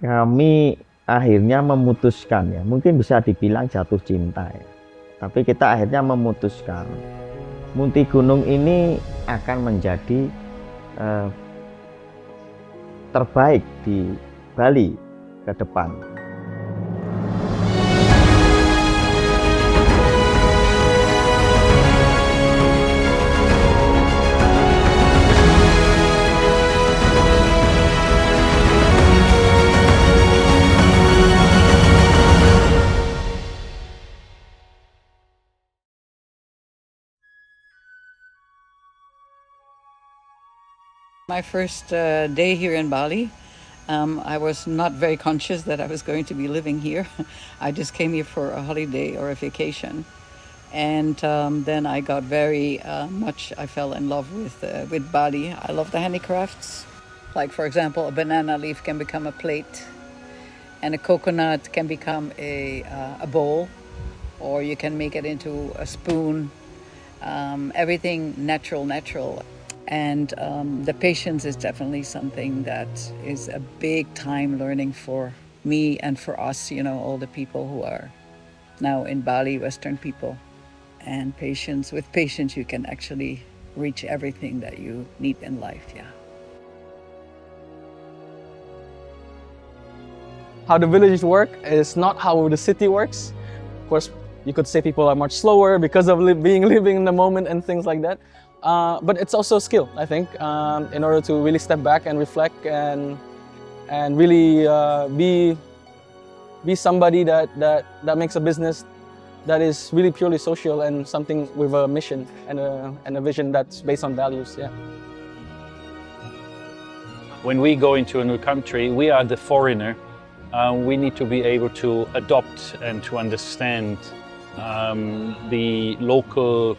Kami akhirnya memutuskan ya, mungkin bisa dibilang jatuh cinta ya. Tapi kita akhirnya memutuskan Munti Gunung ini akan menjadi terbaik di Bali ke depan. My first day here in Bali, I was not very conscious that I was going to be living here. I just came here for a holiday or a vacation. And then I got very I fell in love with Bali. I love the handicrafts. Like, for example, a banana leaf can become a plate, and a coconut can become a bowl, or you can make it into a spoon. Everything natural. And the patience is definitely something that is a big time learning for me and for us, all the people who are now in Bali, Western people. And with patience, you can actually reach everything that you need in life, yeah. How the villages work is not how the city works. Of course, you could say people are much slower because of living in the moment and things like that. But it's also skill, I think, in order to really step back and reflect and really be somebody that makes a business that is really purely social and something with a mission and a vision that's based on values. Yeah. When we go into a new country, we are the foreigner. We need to be able to adopt and to understand the local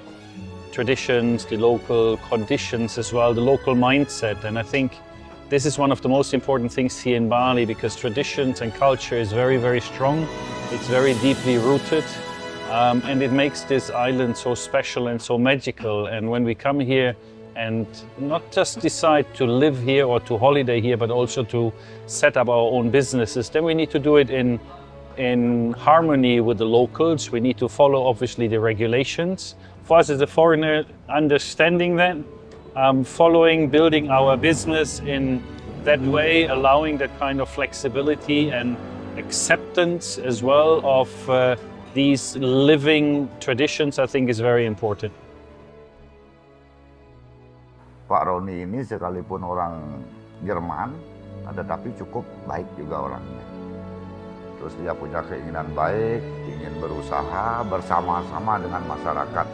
traditions, the local conditions as well, the local mindset. And I think this is one of the most important things here in Bali, because traditions and culture is very, very strong. It's very deeply rooted. And it makes this island so special and so magical. And when we come here and not just decide to live here or to holiday here, but also to set up our own businesses, then we need to do it in harmony with the locals. We need to follow, obviously, the regulations. For us as a foreigner, understanding that, following, building our business in that way, allowing that kind of flexibility and acceptance as well of these living traditions, I think is very important. Pak Roni ini sekalipun orang Jerman, tetapi cukup baik juga orangnya. Terus dia punya keinginan baik, ingin berusaha bersama-sama dengan masyarakat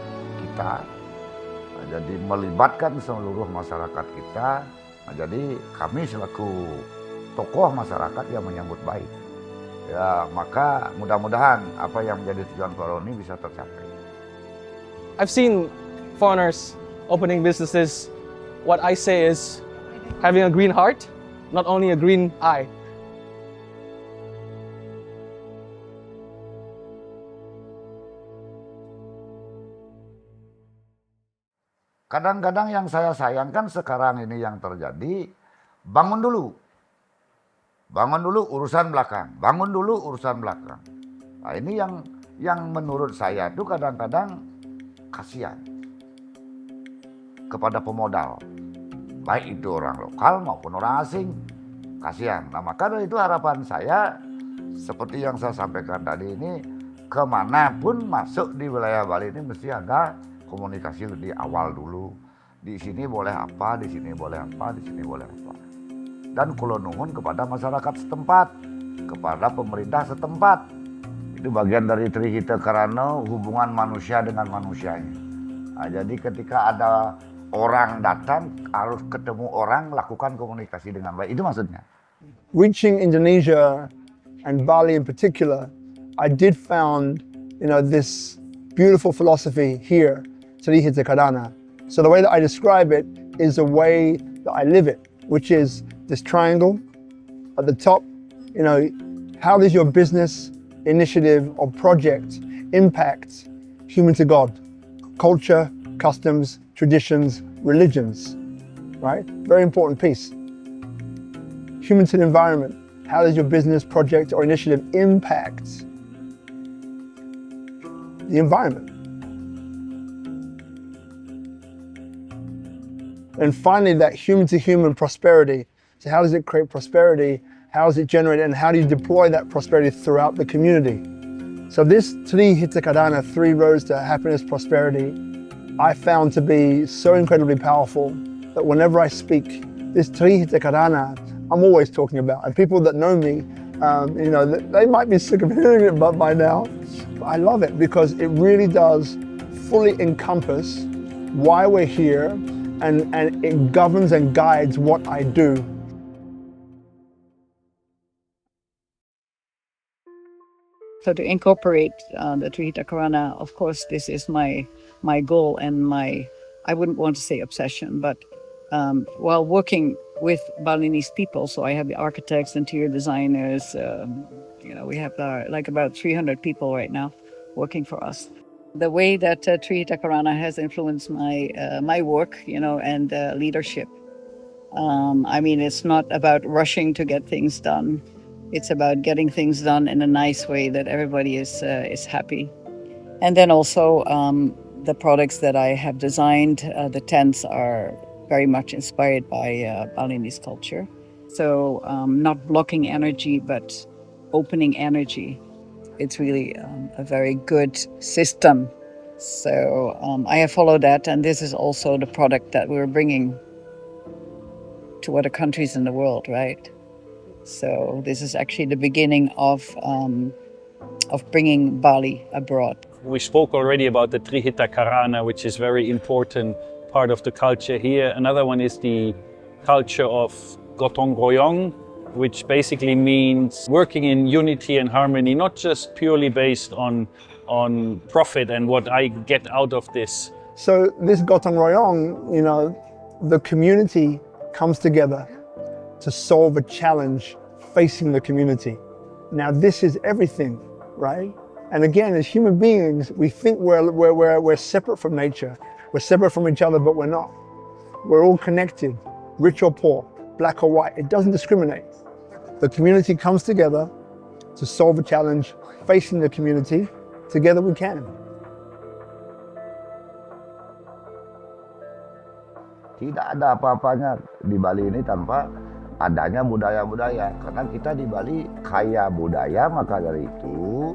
kita. Nah, jadi melibatkan seluruh masyarakat kita. Nah, jadi kami selaku tokoh masyarakat yang menyambut baik. Ya, maka mudah-mudahan apa yang menjadi tujuan Pak Roni bisa tercapai. I've seen foreigners opening businesses. What I say is having a green heart, not only a green eye. Kadang-kadang yang saya sayangkan sekarang ini yang terjadi, bangun dulu urusan belakang, bangun dulu urusan belakang. Nah, ini yang menurut saya itu kadang-kadang kasihan kepada pemodal, baik itu orang lokal maupun orang asing, kasihan. Nah, maka dari itu harapan saya, seperti yang saya sampaikan tadi ini, kemanapun masuk di wilayah Bali ini mesti ada komunikasi di awal dulu. Di sini boleh apa, di sini boleh apa, di sini boleh apa. Dan kulo nuhun kepada masyarakat setempat, kepada pemerintah setempat. Itu bagian dari Trihita Karana, hubungan manusia dengan manusianya. Nah, jadi ketika ada orang datang, harus ketemu orang, lakukan komunikasi dengan baik. Itu maksudnya. Reaching Indonesia and Bali in particular, I did found, this beautiful philosophy here, Trihita Karana. So the way that I describe it is the way that I live it, which is this triangle at the top. How does your business, initiative, or project impact human to God? Culture, customs, traditions, religions, right? Very important piece. Human to the environment. How does your business, project, or initiative impact the environment? And finally, that human-to-human prosperity. So how does it create prosperity? How is it generated? And how do you deploy that prosperity throughout the community? So this Tri Hita Karana, 3 roads to happiness, prosperity, I found to be so incredibly powerful that whenever I speak, this Tri Hita Karana, I'm always talking about. And people that know me, you know, they might be sick of hearing it by now, but I love it because it really does fully encompass why we're here, and it governs and guides what I do. So to incorporate the Trihita Karana, of course, this is my goal and I wouldn't want to say obsession, but while working with Balinese people, so I have the architects, interior designers, you know, we have like about 300 people right now working for us. The way that Trihita Karana has influenced my work, you know, and leadership. I mean, it's not about rushing to get things done. It's about getting things done in a nice way that everybody is happy. And then also the products that I have designed, the tents are very much inspired by Balinese culture. So not blocking energy, but opening energy. It's really a very good system. So I have followed that, and this is also the product that we're bringing to other countries in the world, right? So this is actually the beginning of bringing Bali abroad. We spoke already about the Trihita Karana, which is very important part of the culture here. Another one is the culture of Gotong Royong, which basically means working in unity and harmony, not just purely based on profit and what I get out of this. So this Gotong Royong, you know, the community comes together to solve a challenge facing the community. Now this is everything, right? And again, as human beings, we think we're separate from nature. We're separate from each other, but we're not. We're all connected, rich or poor, black or white. It doesn't discriminate. The community comes together to solve a challenge facing the community. Together we can. Tidak ada apa-apanya di Bali ini tanpa adanya budaya-budaya. Karena kita di Bali kaya budaya, maka dari itu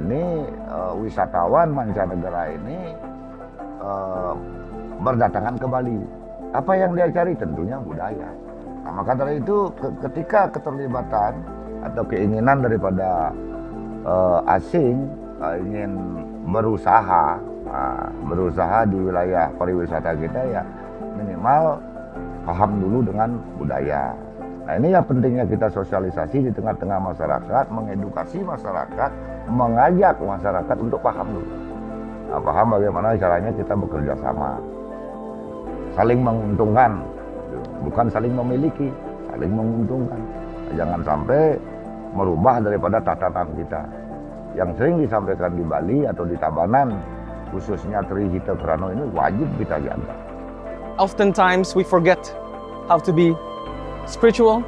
ini wisatawan mancanegara ini berdatangan ke Bali. Apa yang dia cari? Tentunya budaya. Nah, maka dari itu ketika keterlibatan atau keinginan daripada asing ingin berusaha di wilayah pariwisata kita, ya minimal paham dulu dengan budaya. Nah ini yang pentingnya kita sosialisasi di tengah-tengah masyarakat, mengedukasi masyarakat, mengajak masyarakat untuk paham dulu. Nah, paham bagaimana caranya kita bekerja sama, saling menguntungkan, bukan saling memiliki, saling menguntungkan. Nah, jangan sampai merubah daripada tatanan kita yang sering disampaikan di Bali atau di Tabanan, khususnya Trihita Karana ini wajib kita jaga. Oftentimes we forget how to be spiritual,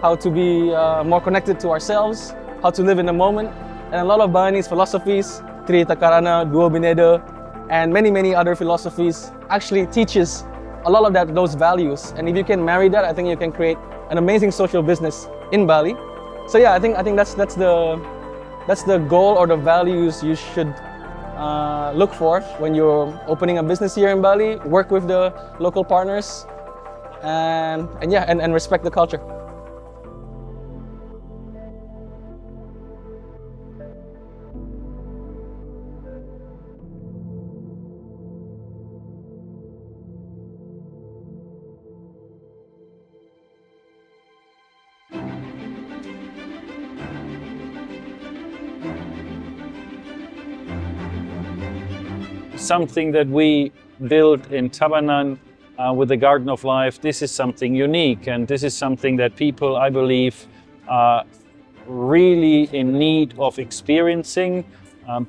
how to be more connected to ourselves, how to live in the moment. And a lot of Balinese philosophies, Trihita Karana, Dua Bineda, and many other philosophies actually teaches a lot of those values. And if you can marry that, I think you can create an amazing social business in Bali. So yeah, I think that's the goal or the values you should look for when you're opening a business here in Bali. Work with the local partners, and respect the culture. Something that we built in Tabanan with the Garden of Life, this is something unique, and this is something that people, I believe, are really in need of experiencing,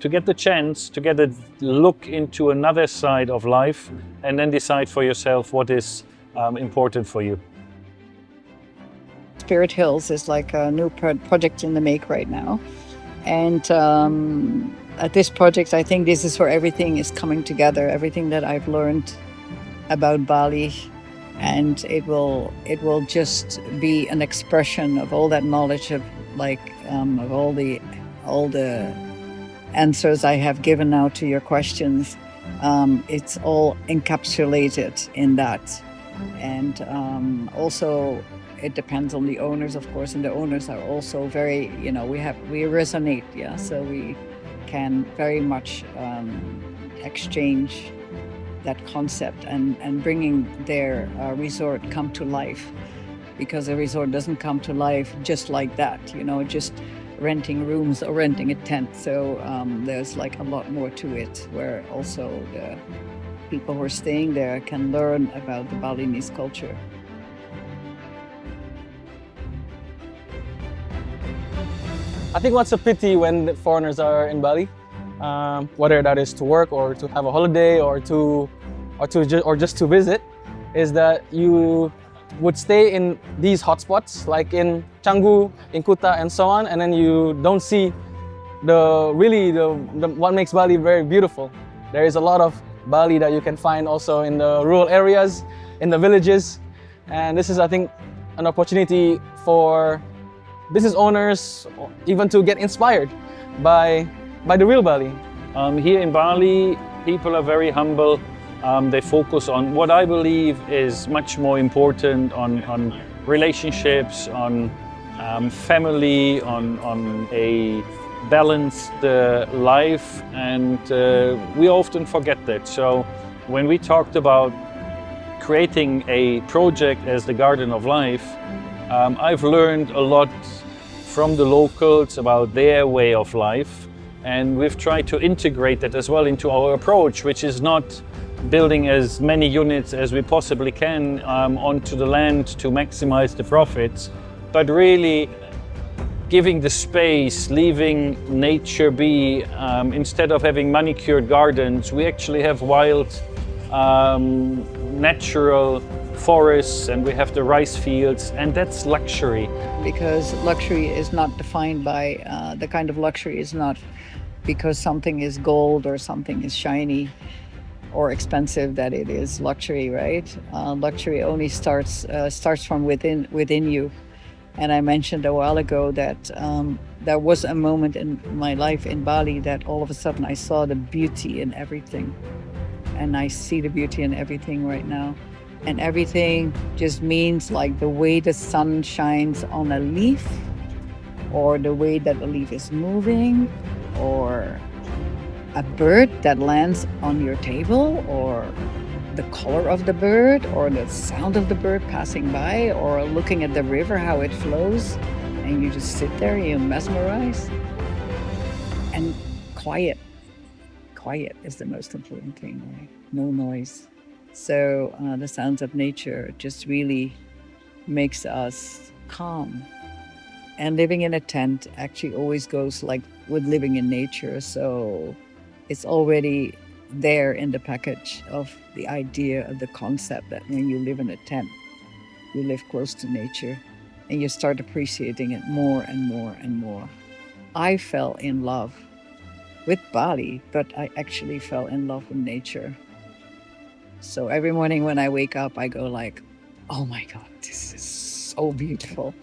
to get the chance to get a look into another side of life and then decide for yourself what is important for you. Spirit Hills is like a new project in the make right now. And at this project, I think this is where everything is coming together, everything that I've learned about Bali, and it will just be an expression of all that knowledge of of all the answers I have given now to your questions. It's all encapsulated in that, and also it depends on the owners, of course, and the owners are also very, we resonate, yeah, so we can very much exchange that concept and bringing their resort come to life, because a resort doesn't come to life just like that, just renting rooms or renting a tent. So there's like a lot more to it, where also the people who are staying there can learn about the Balinese culture. I think what's a pity when the foreigners are in Bali, whether that is to work or to have a holiday or just to visit, is that you would stay in these hotspots like in Canggu, in Kuta, and so on, and then you don't see what makes Bali very beautiful. There is a lot of Bali that you can find also in the rural areas, in the villages, and this is, I think, an opportunity for business owners even to get inspired by the real Bali. Here in Bali, people are very humble. They focus on what I believe is much more important, on relationships, on family, on a balanced life, and we often forget that. So when we talked about creating a project as the Garden of Life, I've learned a lot from the locals about their way of life, and we've tried to integrate that as well into our approach, which is not building as many units as we possibly can onto the land to maximize the profits, but really giving the space, leaving nature be. Instead of having manicured gardens, we actually have wild, natural forests, and we have the rice fields, and that's luxury. Because luxury is not defined by, the kind of luxury is not because something is gold or something is shiny or expensive that it is luxury, right? Luxury only starts from within you. And I mentioned a while ago that there was a moment in my life in Bali that all of a sudden I saw the beauty in everything. And I see the beauty in everything right now. And everything just means like the way the sun shines on a leaf, or the way that a leaf is moving, or a bird that lands on your table, or the color of the bird, or the sound of the bird passing by, or looking at the river, how it flows, and you just sit there, you mesmerize. And quiet. Quiet is the most important thing, right? No noise. So the sounds of nature just really makes us calm. And living in a tent actually always goes like with living in nature. So it's already there in the package of the idea of the concept that when you live in a tent, you live close to nature and you start appreciating it more and more and more. I fell in love with Bali, but I actually fell in love with nature. So every morning when I wake up, I go like, oh my God, this is so beautiful.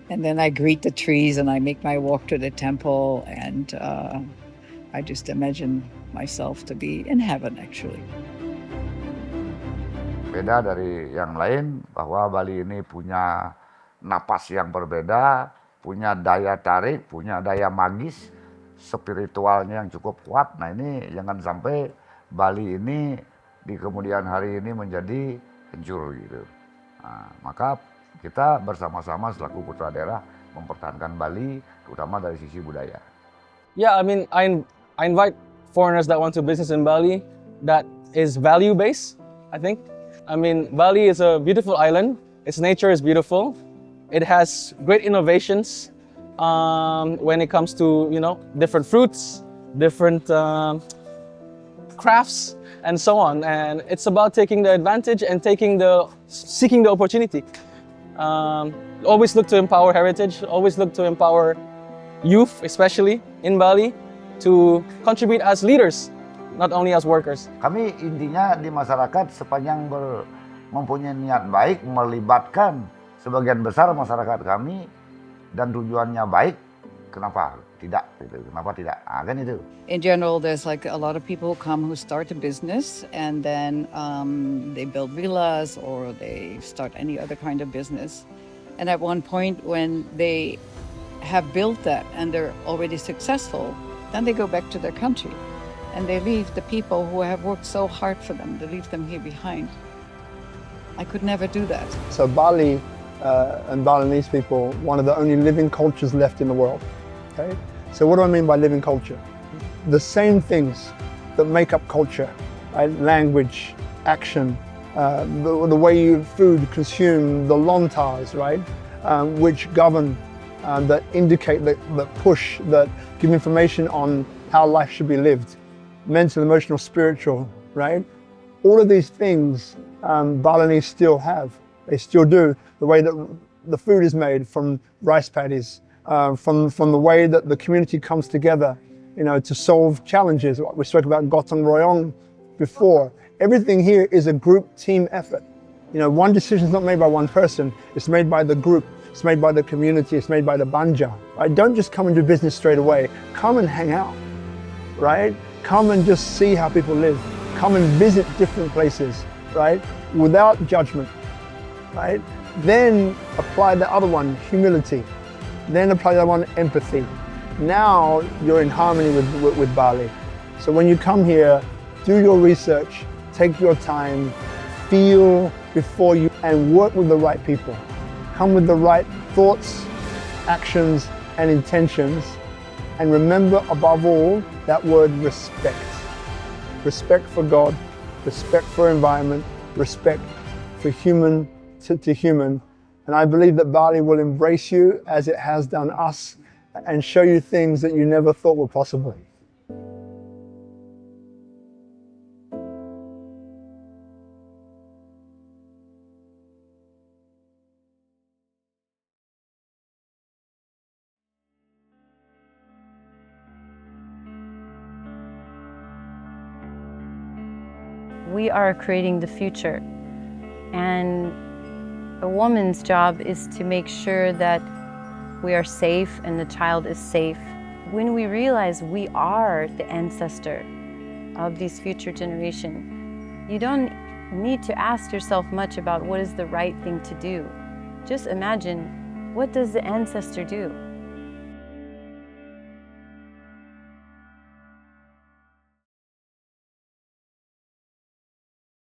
And then I greet the trees and I make my walk to the temple, and I just imagine myself to be in heaven actually. Beda dari yang lain bahwa Bali ini punya napas yang berbeda, punya daya tarik, punya daya magis, spiritualnya yang cukup kuat. Nah ini jangan sampai Bali ini di kemudian hari ini menjadi hancur gitu. Nah, maka kita bersama-sama selaku putra daerah mempertahankan Bali, terutama dari sisi budaya. Yeah, I mean, I invite foreigners that want to business in Bali that is value-based, I think. I mean, Bali is a beautiful island. Its nature is beautiful. It has great innovations when it comes to, different fruits, different crafts, and so on. And it's about taking the advantage and seeking the opportunity. Always look to empower heritage, always look to empower youth, especially in Bali, to contribute as leaders, not only as workers. Kami intinya di masyarakat sepanjang mempunyai niat baik, melibatkan sebagian besar masyarakat kami, dan tujuannya baik, kenapa tidak? Kenapa tidak? Kan itu. In general, there's like a lot of people come who start a business and then they build villas or they start any other kind of business. And at one point when they have built that and they're already successful, then they go back to their country and they leave the people who have worked so hard for them, they leave them here behind. I could never do that. So Bali and Balinese people, one of the only living cultures left in the world. Okay? So what do I mean by living culture? The same things that make up culture, right? Language, action, the way you food consume, the lontas, right? Which govern, that indicate, that push, that give information on how life should be lived. Mental, emotional, spiritual, right? All of these things Balinese still have. They still do. The way that the food is made from rice paddies, from the way that the community comes together, to solve challenges. We spoke about gotong royong before. Everything here is a group team effort. One decision is not made by one person. It's made by the group. It's made by the community. It's made by the banja. Right? Don't just come and do business straight away. Come and hang out, right? Come and just see how people live. Come and visit different places, right? Without judgment, right? Then apply the other one, humility. Then apply the other one, empathy. Now you're in harmony with Bali. So when you come here, do your research, take your time, feel before you, and work with the right people. Come with the right thoughts, actions, and intentions. And remember, above all, that word respect. Respect for God, respect for environment, respect for human to human. And I believe that Bali will embrace you as it has done us and show you things that you never thought were possible. We are creating the future, and a woman's job is to make sure that we are safe and the child is safe. When we realize we are the ancestor of these future generations, you don't need to ask yourself much about what is the right thing to do. Just imagine, what does the ancestor do?